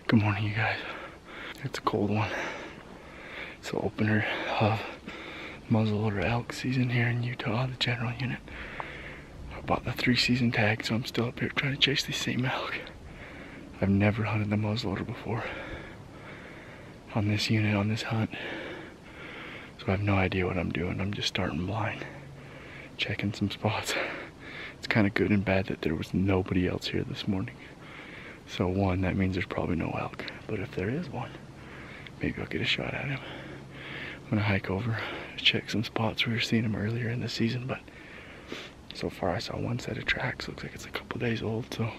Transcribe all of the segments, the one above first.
Good morning, you guys. It's a cold one. It's the opener of muzzleloader elk season here in Utah, the general unit. I bought the 3-season tag, so I'm still up here trying to chase these same elk. I've never hunted the muzzleloader before on this unit, on this hunt. So I have no idea what I'm doing. I'm just starting blind, checking some spots. It's kind of good and bad that there was nobody else here this morning. So one, that means there's probably no elk. But if there is one, maybe I'll get a shot at him. I'm gonna hike over, check some spots. We were seeing him earlier in the season, but so far I saw one set of tracks. Looks like it's a couple days old, so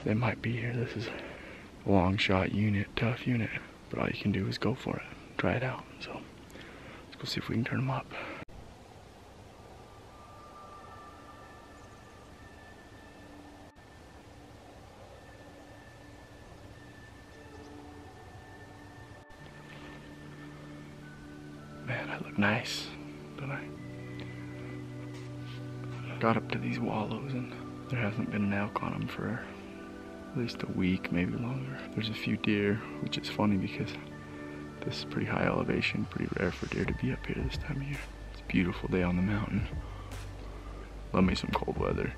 they might be here. This is a long shot unit, tough unit, but all you can do is go for it, try it out. So let's go see if we can turn them up. Man, I look nice, don't I? Got up to these wallows and there hasn't been an elk on them for at least a week, maybe longer. There's a few deer, which is funny because this is pretty high elevation, pretty rare for deer to be up here this time of year. It's a beautiful day on the mountain. Love me some cold weather.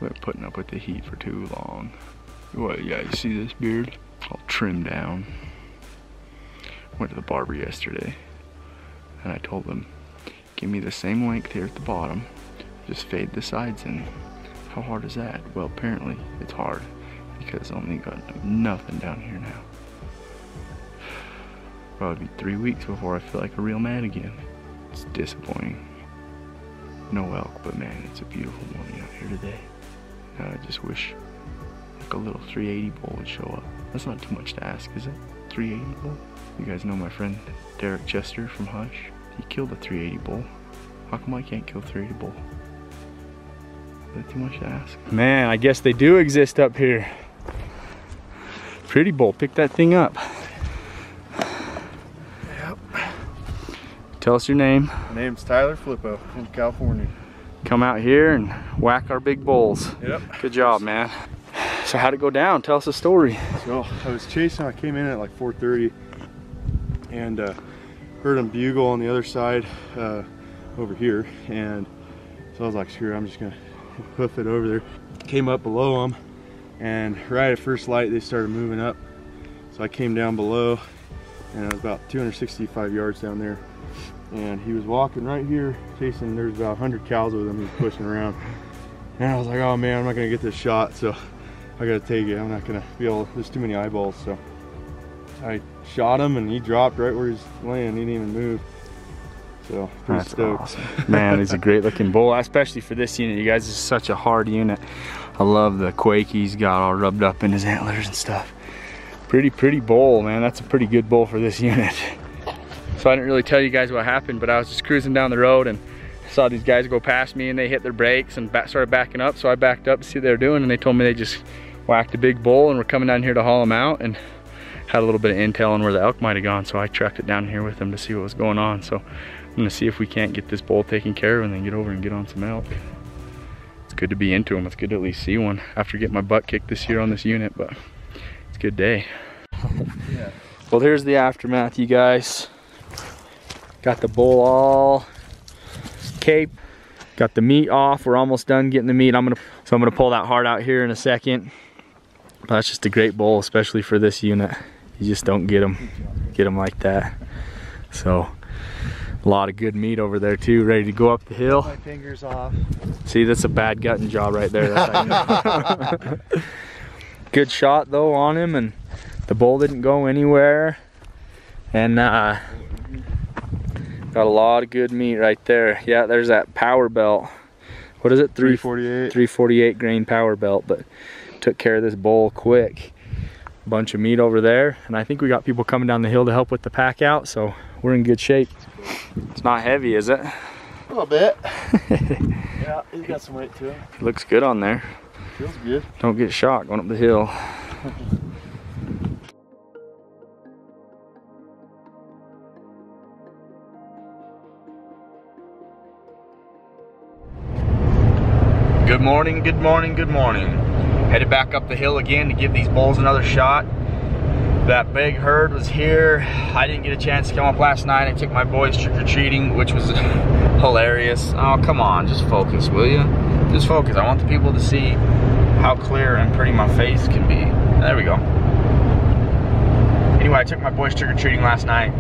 We haven't putting up with the heat for too long. Well, yeah, you see this beard? All trimmed down. Went to the barber yesterday. And I told them, give me the same length here at the bottom, just fade the sides in. How hard is that? Well, apparently it's hard because I only got nothing down here now. Probably be 3 weeks before I feel like a real man again. It's disappointing. No elk, but man, it's a beautiful morning out here today. I just wish like a little 380 bull would show up. That's not too much to ask, is it? 380 bull? You guys know my friend Derek Chester from Hush. He killed a 380 bull. How come I can't kill 380 bull? Is that too much to ask? Man, I guess they do exist up here. Pretty bull, pick that thing up. Yep. Tell us your name. My name's Tyler Flippo from California. Come out here and whack our big bulls. Yep. Good job, man. So how'd it go down? Tell us a story. So I was chasing, I came in at like 4:30 and heard him bugle on the other side over here, and so I was like, screw it, I'm just gonna hoof it over there. Came up below him, and right at first light they started moving up, so I came down below, and I was about 265 yards down there, and he was walking right here chasing. There's about 100 cows with him. He was pushing around, and I was like, oh man, I'm not gonna get this shot, so I gotta take it. I'm not gonna be able, there's too many eyeballs. So I shot him and he dropped right where he's laying. He didn't even move. So pretty stoked. Awesome. Man, he's a great looking bull, especially for this unit. You guys, this is such a hard unit. I love the quake he's got all rubbed up in his antlers and stuff. Pretty bull, man. That's a pretty good bull for this unit. So I didn't really tell you guys what happened, but I was just cruising down the road and saw these guys go past me and they hit their brakes and started backing up. So I backed up to see what they were doing, and they told me they just whacked a big bull and were coming down here to haul him out, and had a little bit of intel on where the elk might have gone. So I tracked it down here with them to see what was going on. So I'm gonna see if we can't get this bull taken care of and then get over and get on some elk. It's good to be into them. It's good to at least see one after getting my butt kicked this year on this unit, but it's a good day. Yeah. Well, here's the aftermath, you guys. Got the bull all caped. Got the meat off. We're almost done getting the meat. I'm gonna pull that heart out here in a second. But that's just a great bull, especially for this unit. You just don't get them like that. So a lot of good meat over there too, ready to go up the hill. My fingers off. See, that's a bad gutting job right there. That's how you know. Good shot though on him, and the bull didn't go anywhere. And Got a lot of good meat right there. Yeah, there's that power belt. What is it? 348. 348 grain power belt, but took care of this bull quick. Bunch of meat over there, and I think we got people coming down the hill to help with the pack out, so we're in good shape. It's not heavy, is it? A little bit. Yeah, he's got some weight to it. Looks good on there. Feels good. Don't get shocked going up the hill. Good morning, good morning, good morning. Headed back up the hill again to give these bulls another shot. That big herd was here. I didn't get a chance to come up last night. I took my boys trick-or-treating, which was hilarious. Oh, come on, just focus, will you? Just focus. I want the people to see how clear and pretty my face can be. There we go. Anyway, I took my boys trick-or-treating last night.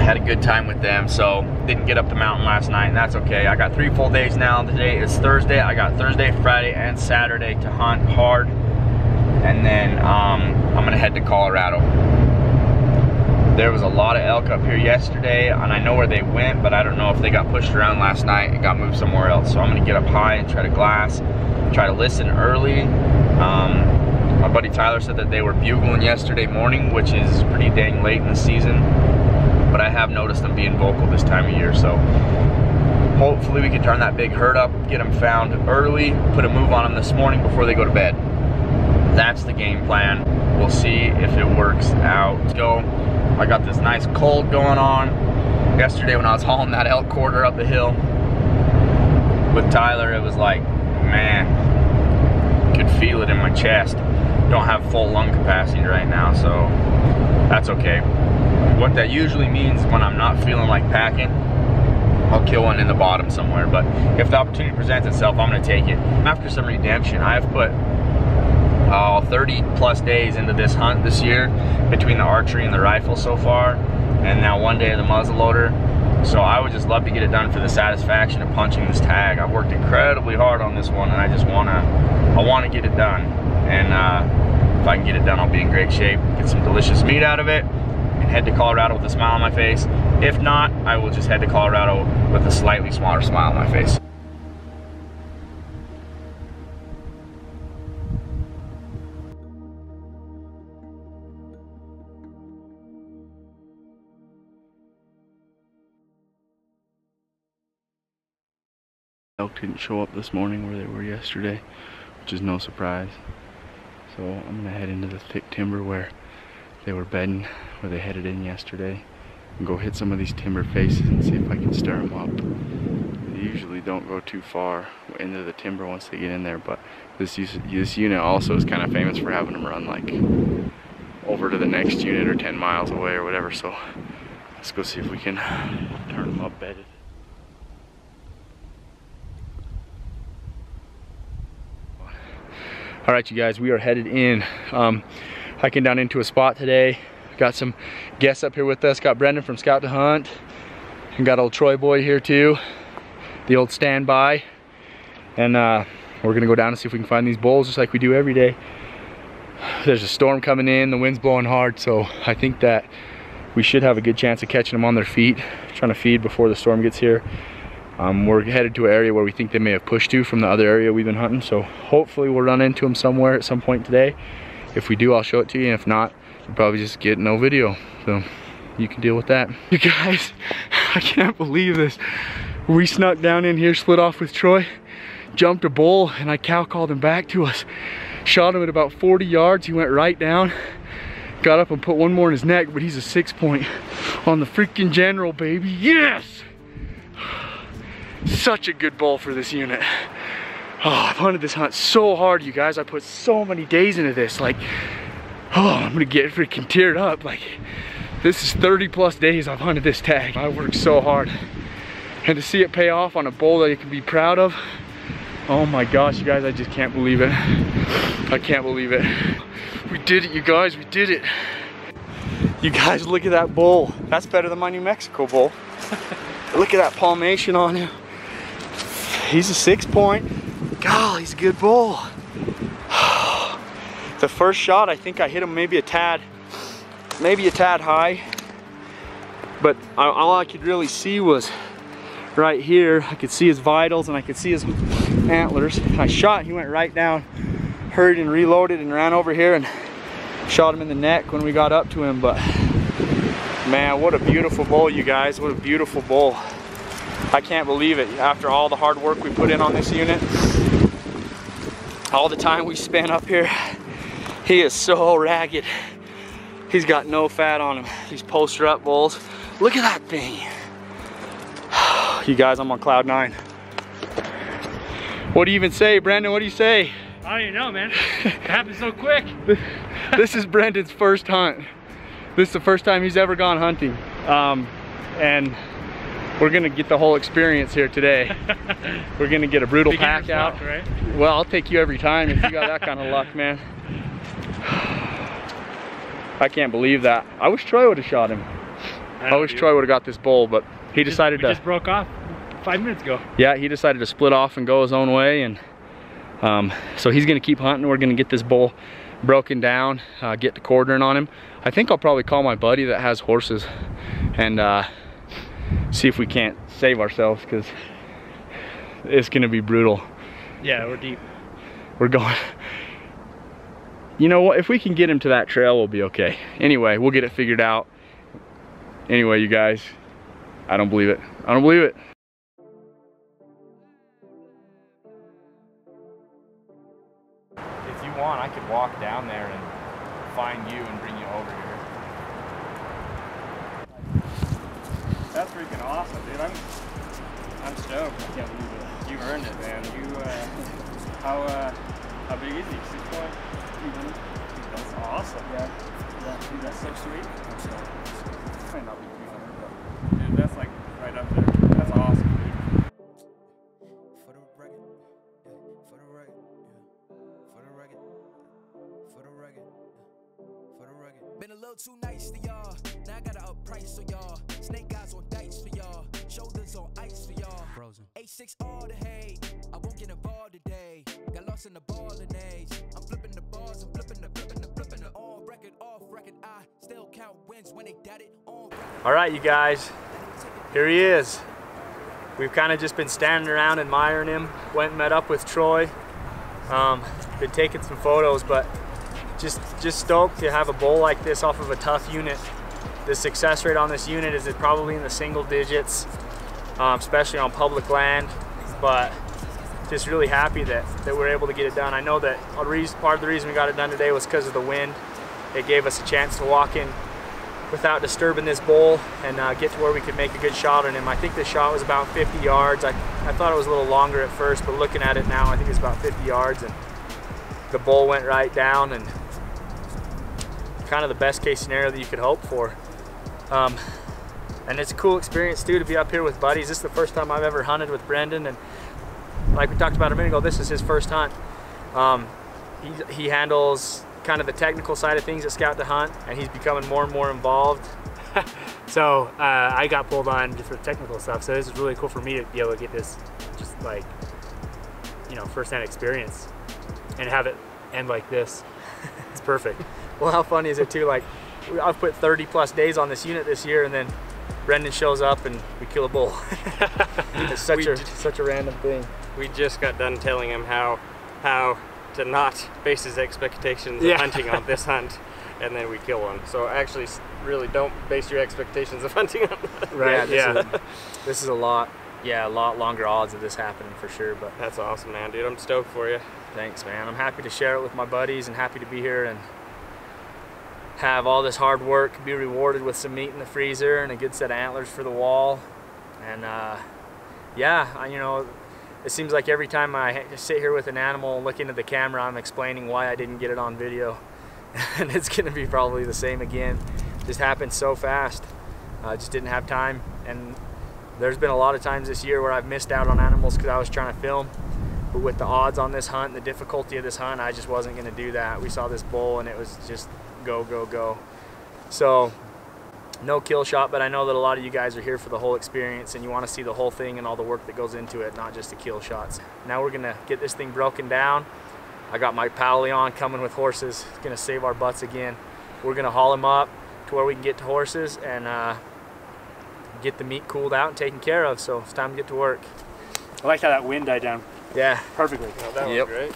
Had a good time with them, so didn't get up the mountain last night, and that's okay. I got 3 full days now. Today is Thursday. I got Thursday, Friday, and Saturday to hunt hard, and then I'm gonna head to Colorado. There was a lot of elk up here yesterday, and I know where they went, but I don't know if they got pushed around last night and got moved somewhere else. So I'm gonna get up high and try to glass, try to listen early. My buddy Tyler said that they were bugling yesterday morning, which is pretty dang late in the season. But I have noticed them being vocal this time of year, so hopefully we can turn that big herd up, get them found early, put a move on them this morning before they go to bed. That's the game plan. We'll see if it works out. Let's go. I got this nice cold going on. Yesterday when I was hauling that elk quarter up the hill with Tyler, it was like, man, could feel it in my chest. Don't have full lung capacity right now, so that's okay. What that usually means when I'm not feeling like packing, I'll kill one in the bottom somewhere. But if the opportunity presents itself, I'm gonna take it. After some redemption, I have put 30 plus days into this hunt this year, between the archery and the rifle so far, and now 1 day of the muzzleloader. So I would just love to get it done for the satisfaction of punching this tag. I've worked incredibly hard on this one, and I just wanna get it done. And if I can get it done, I'll be in great shape, get some delicious meat out of it, and head to Colorado with a smile on my face. If not, I will just head to Colorado with a slightly smaller smile on my face. Elk didn't show up this morning where they were yesterday, which is no surprise. So I'm gonna head into the thick timber where they were bedding, where they headed in yesterday, and go hit some of these timber faces and see if I can stir them up. They usually don't go too far into the timber once they get in there, but this unit also is kind of famous for having them run like over to the next unit or 10 miles away or whatever. So let's go see if we can turn them up bedded. All right, you guys, we are headed in. Hiking down into a spot today. Got some guests up here with us. Got Brendan from Scout to Hunt. And got old Troy boy here too. The old standby. And we're gonna go down and see if we can find these bulls just like we do every day. There's a storm coming in, the wind's blowing hard, so I think that we should have a good chance of catching them on their feet, trying to feed before the storm gets here. We're headed to an area where we think they may have pushed to from the other area we've been hunting, so hopefully we'll run into them somewhere at some point today. If we do, I'll show it to you, and if not, we'll probably just get no video, so you can deal with that. You guys, I can't believe this. We snuck down in here, split off with Troy, jumped a bull, and I cow called him back to us. Shot him at about 40 yards, he went right down. Got up and put one more in his neck, but he's a 6-point on the freaking general, baby. Yes! Such a good bull for this unit. Oh, I've hunted this hunt so hard, you guys. I put so many days into this. Like, oh, I'm gonna get freaking teared up. Like, this is 30 plus days I've hunted this tag. I worked so hard. And to see it pay off on a bull that you can be proud of, oh my gosh, you guys, I just can't believe it. I can't believe it. We did it, you guys, we did it. You guys, look at that bull. That's better than my New Mexico bull. Look at that palmation on him. He's a 6-point. God, he's a good bull. The first shot, I think I hit him maybe a tad high. but all I could really see was right here. I could see his vitals and I could see his antlers. I shot, he went right down, hurried and reloaded and ran over here and shot him in the neck when we got up to him. But man, what a beautiful bull, you guys, what a beautiful bull. I can't believe it. After all the hard work we put in on this unit, all the time we spent up here, he is so ragged. He's got no fat on him. These poster up bulls. Look at that thing. You guys, I'm on cloud 9. What do you even say, Brandon? What do you say? I don't even know, man. It happened so quick. This is Brendan's first hunt. This is the first time he's ever gone hunting. And we're gonna get the whole experience here today. We're gonna get a brutal pack out. Luck, right? Well, I'll take you every time if you got that kind of luck, man. I can't believe that. I wish Troy would have shot him. I wish Troy would have got this bull, but he decided to. Just broke off 5 minutes ago. Yeah, he decided to split off and go his own way, and so he's gonna keep hunting. We're gonna get this bull broken down, get the quartering on him. I think I'll probably call my buddy that has horses and see if we can't save ourselves, because it's gonna be brutal. Yeah, we're deep. We're going. You know what? If we can get him to that trail, we'll be okay. Anyway, we'll get it figured out. Anyway, you guys, I don't believe it. I don't believe it. If you want, I could walk down there and find you and bring you over here. That's freaking awesome, dude. I'm stoked. I can't believe it. You earned it, man. How big is he? 6'1"? 200. That's awesome. Yeah. Dude, that's so sweet. I'm stoked. Might not be 300, but dude, that's like right up there. That's awesome, dude. For the record, for the record, for the record, for the record, for the record. Been a little too nice to y'all. Now I gotta up price for y'all. Snake eyes on dice for y'all. Shoulders on ice for y'all. Frozen. A6 all the hate. I won't get involved today. Got lost in the ball and age. I'm flipping the bars. I'm flipping the on record, off record. I still count wins when they got it on. All right, you guys, here he is. We've kind of just been standing around admiring him. Went and met up with Troy. Been taking some photos, but just stoked to have a bull like this off of a tough unit. The success rate on this unit is probably in the single digits, especially on public land, but just really happy that we're able to get it done. I know that part of the reason we got it done today was because of the wind. It gave us a chance to walk in without disturbing this bull and get to where we could make a good shot on him. I think the shot was about 50 yards. I thought it was a little longer at first, but looking at it now, I think it's about 50 yards, and the bull went right down, and kind of the best case scenario that you could hope for. And it's a cool experience too to be up here with buddies. This is the first time I've ever hunted with Brendan, and like we talked about a minute ago, this is his first hunt. He handles kind of the technical side of things at Scout to Hunt, and he's becoming more and more involved. So I got pulled on just for technical stuff, so this is really cool for me to be able to get this just like, you know, first-hand experience and have it end like this. It's perfect. Well, how funny is it too, like I've put 30+ days on this unit this year, and then Brendan shows up and we kill a bull. It's such a random thing. We just got done telling him how to not base his expectations of hunting on this hunt, and then we kill one. So actually, really don't base your expectations of hunting on that. Right. Yeah. This is a lot longer odds of this happening for sure. But that's awesome, man, dude. I'm stoked for you. Thanks, man. I'm happy to share it with my buddies and happy to be here and have all this hard work be rewarded with some meat in the freezer and a good set of antlers for the wall. And yeah, you know, it seems like every time I sit here with an animal and look into the camera, I'm explaining why I didn't get it on video. And it's gonna be probably the same again. Just happened so fast. I just didn't have time. And there's been a lot of times this year where I've missed out on animals because I was trying to film. But with the odds on this hunt and the difficulty of this hunt, I just wasn't gonna do that. We saw this bull and it was just go, go, go. So no kill shot, but I know that a lot of you guys are here for the whole experience and you want to see the whole thing and all the work that goes into it, not just the kill shots. Now we're gonna get this thing broken down. I got my pal Leon coming with horses. It's gonna save our butts again. We're gonna haul him up to where we can get to horses and get the meat cooled out and taken care of. So it's time to get to work. I like how that wind died down Yeah. perfectly. Oh, that was great.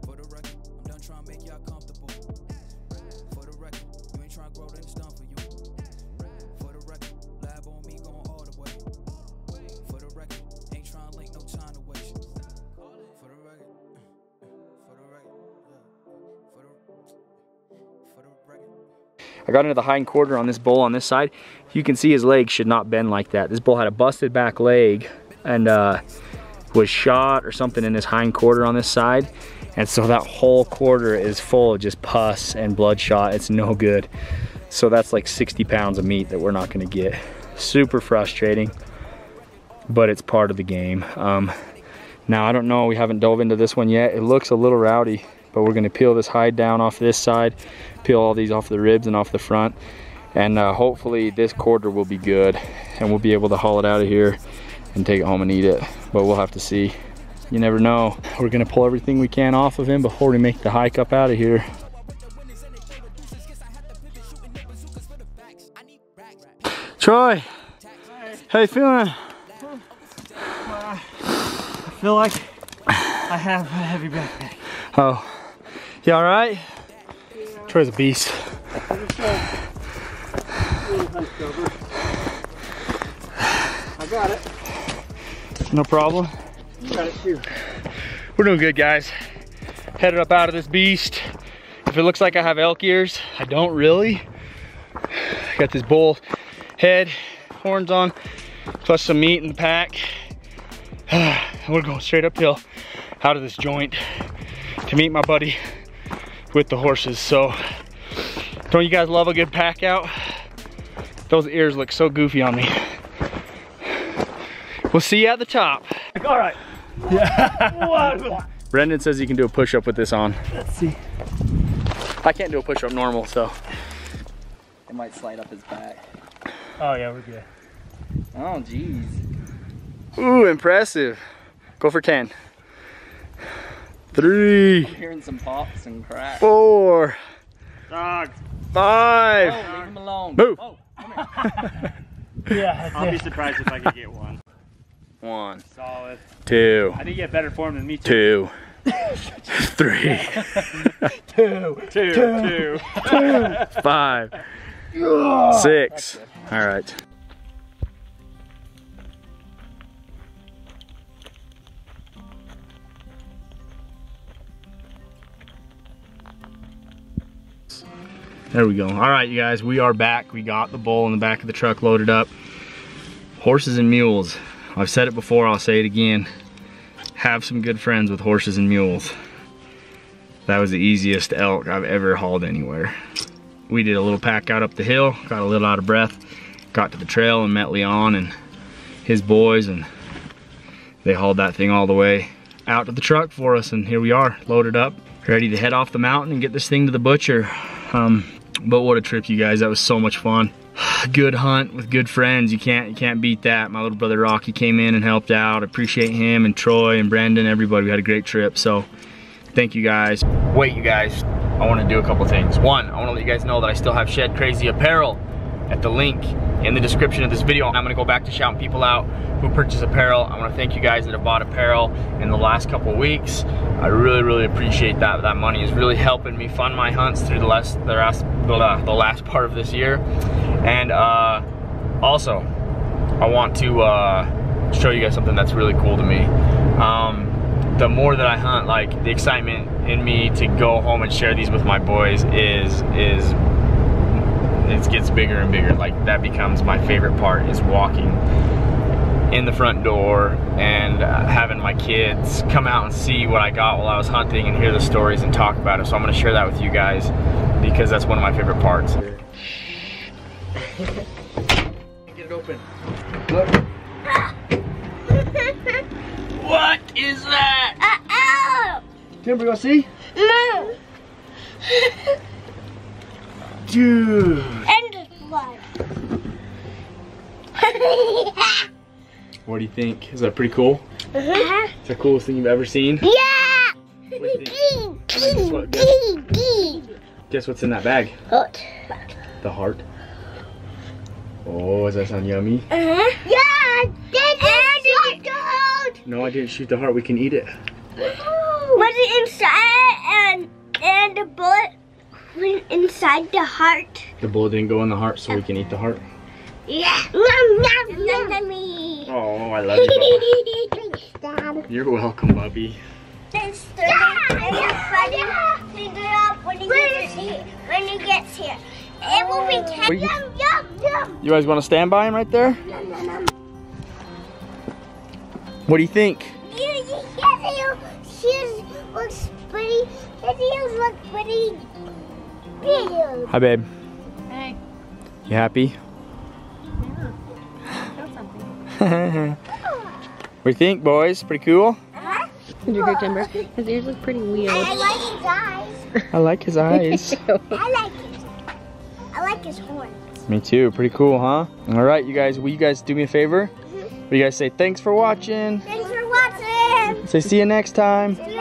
For the record, I'm done trying to make y'all comfortable. For the record, you ain't trying to grow, then it's done for you. For the record, lab on me going all the way. For the record, ain't trying to link, no time to waste. For the record, for the record, for the record. I got into the hind quarter on this bull on this side. You can see his legs should not bend like that. This bull had a busted back leg and was shot or something in his hind quarter on this side. And so that whole quarter is full of just pus and bloodshot. It's no good. So that's like 60 pounds of meat that we're not gonna get. Super frustrating, but it's part of the game. Now I don't know, we haven't dove into this one yet. It looks a little rowdy, but we're gonna peel this hide down off this side, peel all these off the ribs and off the front. And hopefully this quarter will be good and we'll be able to haul it out of here and take it home and eat it. But we'll have to see. You never know. We're gonna pull everything we can off of him before we make the hike up out of here. Troy, how you feeling? I feel like I have a heavy backpack. Oh, you all right? Yeah. Troy's a beast. I got it. No problem. You got it too. We're doing good, guys. Headed up out of this beast. If it looks like I have elk ears, I don't really. I got this bull head, horns on, plus some meat in the pack. We're going straight uphill out of this joint to meet my buddy with the horses. So, don't you guys love a good pack out? Those ears look so goofy on me. We'll see you at the top. All right. Yeah. Brendan says he can do a push-up with this on. Let's see. I can't do a push-up normal, so. It might slide up his back. Oh yeah, we're good. Oh jeez. Ooh, impressive. Go for 10. 3. I'm hearing some pops and cracks. 4. Dog. 5. Oh, leave him alone. Move. Oh, Yeah. I'll be surprised if I could get one. 1. Solid. 2. I think you have better form than me too. 2. 3. 2. 5. 6. All right. There we go. All right, you guys, we are back. We got the bull in the back of the truck loaded up. Horses and mules. I've said it before, I'll say it again. Have some good friends with horses and mules. That was the easiest elk I've ever hauled anywhere. We did a little pack out up the hill, got a little out of breath, got to the trail and met Leon and his boys, and they hauled that thing all the way out to the truck for us, and here we are, loaded up, ready to head off the mountain and get this thing to the butcher. But what a trip, you guys. That was so much fun. Good hunt with good friends. You can't beat that. My little brother Rocky came in and helped out. I appreciate him and Troy and Brendan, everybody. We had a great trip. So thank you guys. Wait, you guys, I want to do a couple things. One, I want to let you guys know that I still have Shedcrazy apparel at the link in the description of this video. I'm gonna go back to shouting people out who purchase apparel. I want to thank you guys that have bought apparel in the last couple of weeks. I really appreciate that. That money is really helping me fund my hunts through the last part of this year. And also, I want to show you guys something that's really cool to me. The more that I hunt, like, the excitement in me to go home and share these with my boys it gets bigger and bigger. Like, that becomes my favorite part, is walking in the front door and having my kids come out and see what I got while I was hunting and hear the stories and talk about it. So I'm gonna share that with you guys because that's one of my favorite parts. Get it open. Look. What is that? Timber, go see? No. Dude. And what? What do you think? Is that pretty cool? Uh-huh. Is that the coolest thing you've ever seen? Yeah! Guess what's in that bag? Hot. The heart. Oh, does that sound yummy? Yeah, No, I didn't shoot the heart. We can eat it. Was it inside and the bullet went inside the heart? The bullet didn't go in the heart, so we can eat the heart. Yeah. Nom, nom, nom, nom. Oh, I love you, Bubba. You're welcome, Bubby. It's when he gets here. It will be yum, yum, yum. You guys want to stand by him right there? What do you think? His looks pretty. His ears look pretty big. Hi, babe. Hey. You happy? Feel something. What do you think, boys? Pretty cool? You do a great timber. His ears look pretty weird. I like his eyes. I like his eyes. I like his horns. Me too. Pretty cool, huh? All right, you guys. Will you guys do me a favor? Will you guys say thanks for watching? Thanks for watching. Say see you next time. See you